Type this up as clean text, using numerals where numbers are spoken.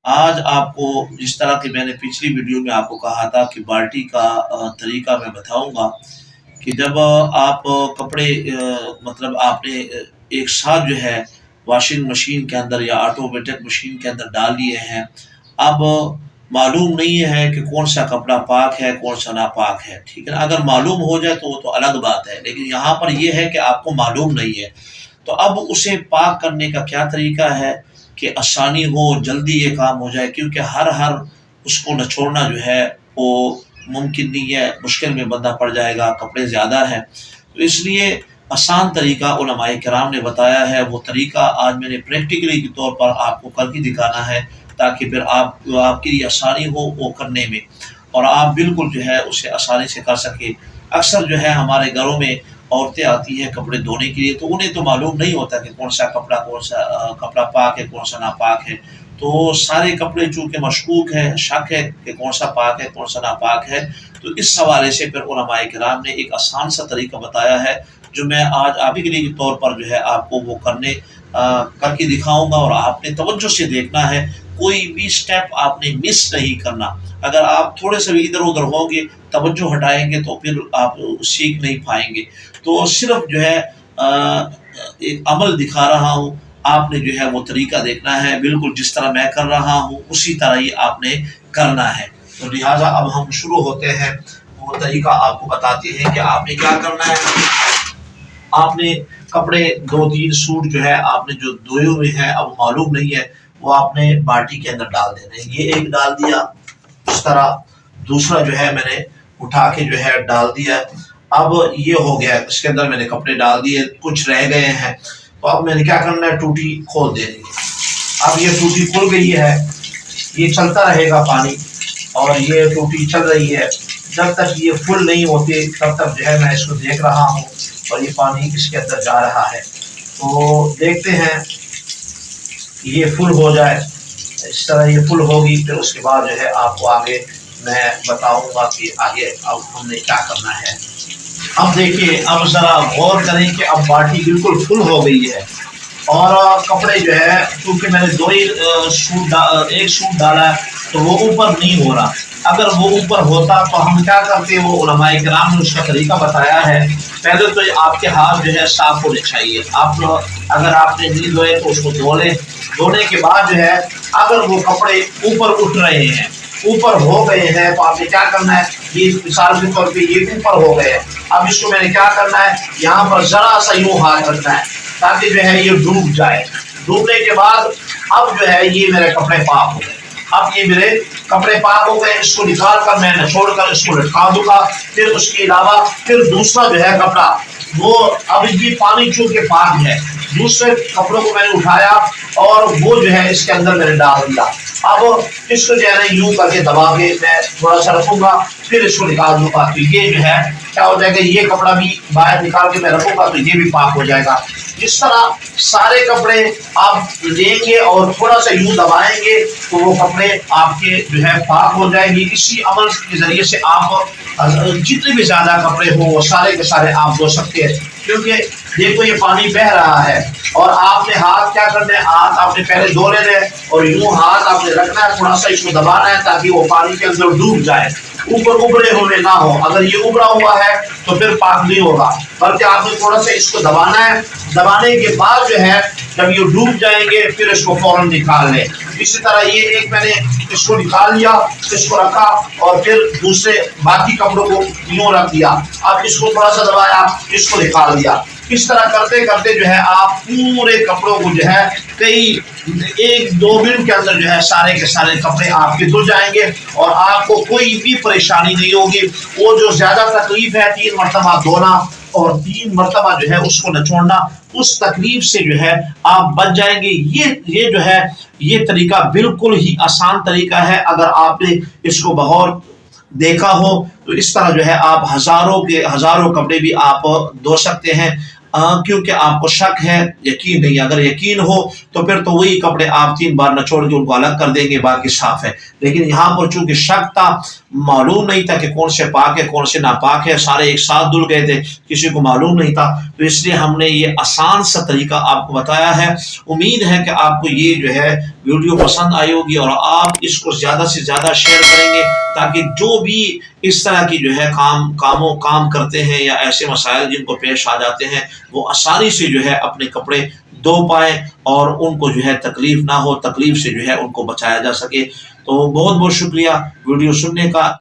आज आपको जिस तरह की मैंने पिछली वीडियो में आपको कहा था कि बाल्टी का तरीका मैं बताऊंगा कि जब आप कपड़े मतलब आपने एक साथ जो है वॉशिंग मशीन के अंदर या ऑटोमेटिक मशीन के अंदर डाल लिए हैं। अब मालूम नहीं है कि कौन सा कपड़ा पाक है कौन सा नापाक है, ठीक है ना। अगर मालूम हो जाए तो वो तो अलग बात है, लेकिन यहाँ पर यह है कि आपको मालूम नहीं है। तो अब उसे पाक करने का क्या तरीका है कि आसानी हो, जल्दी ये काम हो जाए, क्योंकि हर हर उसको निचोड़ना जो है वो मुमकिन नहीं है, मुश्किल में बंदा पड़ जाएगा, कपड़े ज़्यादा हैं। तो इसलिए आसान तरीका उलमाए किराम ने बताया है, वो तरीका आज मैंने प्रैक्टिकली के तौर पर आपको करके दिखाना है, ताकि फिर आपके लिए आसानी हो वो करने में, और आप बिल्कुल जो है उसे आसानी से कर सके। अक्सर जो है हमारे घरों में औरतें आती हैं कपड़े धोने के लिए, तो उन्हें तो मालूम नहीं होता कि कौन सा कपड़ा पाक है कौन सा नापाक है। तो सारे कपड़े चूँकि मशकूक है, शक है कि कौन सा पाक है कौन सा नापाक है, तो इस हवाले से फिर उलमाए किराम ने एक आसान सा तरीका बताया है, जो मैं आज आप के लिए के तौर पर जो है आपको वो करके दिखाऊंगा। और आपने तवज्जो से देखना है, कोई भी स्टेप आपने मिस नहीं करना। अगर आप थोड़े से भी इधर उधर होंगे, तवज्जो हटाएंगे, तो फिर आप सीख नहीं पाएंगे। तो सिर्फ जो है एक अमल दिखा रहा हूँ, आपने जो है वो तरीका देखना है, बिल्कुल जिस तरह मैं कर रहा हूँ उसी तरह ही आपने करना है। तो लिहाजा अब हम शुरू होते हैं, वो तरीका आपको बताते हैं कि आपने क्या करना है। आपने कपड़े 2-3 सूट जो है आपने जो धोए हुए हैं, अब मालूम नहीं है, वो आपने बाल्टी के अंदर डाल देने। ये एक डाल दिया, इस तरह दूसरा जो है मैंने उठा के जो है डाल दिया। अब ये हो गया, इसके अंदर मैंने कपड़े डाल दिए, कुछ रह गए हैं, तो अब मैंने क्या करना है, टूटी खोल देनी है। अब ये टूटी खुल गई है, ये चलता रहेगा पानी, और ये टूटी चल रही है। जब तक ये फुल नहीं होती तब तक जो है मैं इसको देख रहा हूँ, और ये पानी इसके अंदर जा रहा है। तो देखते हैं ये फुल हो जाए, इस तरह ये फुल होगी, फिर उसके बाद जो है आपको आगे मैं बताऊंगा कि आगे अब हमने क्या करना है। अब देखिए, अब जरा गौर करें कि अब बाल्टी बिल्कुल फुल हो गई है, और कपड़े जो है क्योंकि मैंने एक सूट डाला है, तो वो ऊपर नहीं हो रहा। अगर वो ऊपर होता तो हम क्या करते, वो उलमाए किराम ने उसका तरीका बताया है। पहले तो आपके हाथ जो है साफ होने चाहिए। आप अगर आपने नहीं धोए तो उसको धो लें। धोने के बाद जो है अगर वो कपड़े ऊपर उठ रहे हैं, ऊपर हो गए हैं, तो आपने क्या करना है, ये मिसाल के तौर पे ये ऊपर हो गए हैं। अब इसको मैंने क्या करना है, यहाँ पर जरा सा यूं हाथ रखना है, ताकि जो है ये डूब जाए। डूबने के बाद अब जो है ये मेरे कपड़े पाक हो गए। अब ये मेरे कपड़े पाक हो गए, इसको निकाल कर मैं निचोड़ कर इसको लटका दूंगा। फिर उसके अलावा फिर दूसरा जो है कपड़ा, वो अब ये पानी चूंकि पाक है, दूसरे कपड़ों को मैंने उठाया और वो जो है इसके अंदर मैंने डाल दिया। अब इसको जो है ना यूं करके दबा के मैं थोड़ा सा रखूंगा, फिर इसको निकाल दूंगा। तो ये जो है क्या हो जाएगा, ये कपड़ा भी बाहर निकाल के मैं रखूंगा, तो ये भी पाक हो जाएगा। इस तरह सारे कपड़े आप लेंगे और थोड़ा सा यूं दबाएंगे, तो वो कपड़े आपके जो है पाक हो जाएंगे। इसी अमल के जरिए से आप जितने भी ज्यादा कपड़े हो वो सारे के सारे आप धो सकते हैं। क्योंकि देखो ये पानी बह रहा है, और आपने हाथ क्या करना है, हाथ आपने पहले धो लेना है, और यूं हाथ आपने रखना है, थोड़ा सा इसको दबाना है ताकि वो पानी के अंदर डूब जाए, ऊपर उबड़े हुए ना हो। अगर ये उबड़ा हुआ है तो फिर पाक नहीं होगा, बल्कि आपने थोड़ा सा इसको दबाना है। दबाने के बाद जो है जब ये डूब जाएंगे फिर इसको फौरन निकाल लें। इसी तरह ये एक मैंने इसको निकाल लिया, इसको रखा, और फिर दूसरे बाकी कपड़ों को यूं रख दिया। अब इसको थोड़ा सा दबाया, इसको निकाल दिया। इस तरह करते करते जो है आप पूरे कपड़ों को जो है कई 1-2 मिनट के अंदर जो है सारे के सारे कपड़े आपके धुल जाएंगे, और आपको कोई भी परेशानी नहीं होगी। वो जो ज्यादा तकलीफ है 3 मरतबा धोना और 3 मरतबा जो है उसको निचोड़ना, उस तकलीफ से जो है आप बच जाएंगे। ये जो है ये तरीका बिल्कुल ही आसान तरीका है। अगर आपने इसको बहुत देखा हो तो इस तरह जो है आप हजारों कपड़े भी आप धो सकते हैं। क्योंकि आपको शक है, यकीन नहीं। अगर यकीन हो तो फिर तो वही कपड़े आप 3 बार निचोड़ के उनको अलग कर देंगे, बाकी साफ है। लेकिन यहाँ पर चूंकि शक था, मालूम नहीं था कि कौन से पाक है कौन से नापाक है, सारे एक साथ धुल गए थे, किसी को मालूम नहीं था, तो इसलिए हमने ये आसान सा तरीका आपको बताया है। उम्मीद है कि आपको ये जो है वीडियो पसंद आई होगी और आप इसको ज्यादा से ज्यादा शेयर करेंगे, ताकि जो भी इस तरह की जो है काम करते हैं या ऐसे मसाइल जिनको पेश आ जाते हैं, वो आसानी से जो है अपने कपड़े धो पाए और उनको जो है तकलीफ ना हो, तकलीफ से जो है उनको बचाया जा सके। तो बहुत बहुत शुक्रिया वीडियो सुनने का।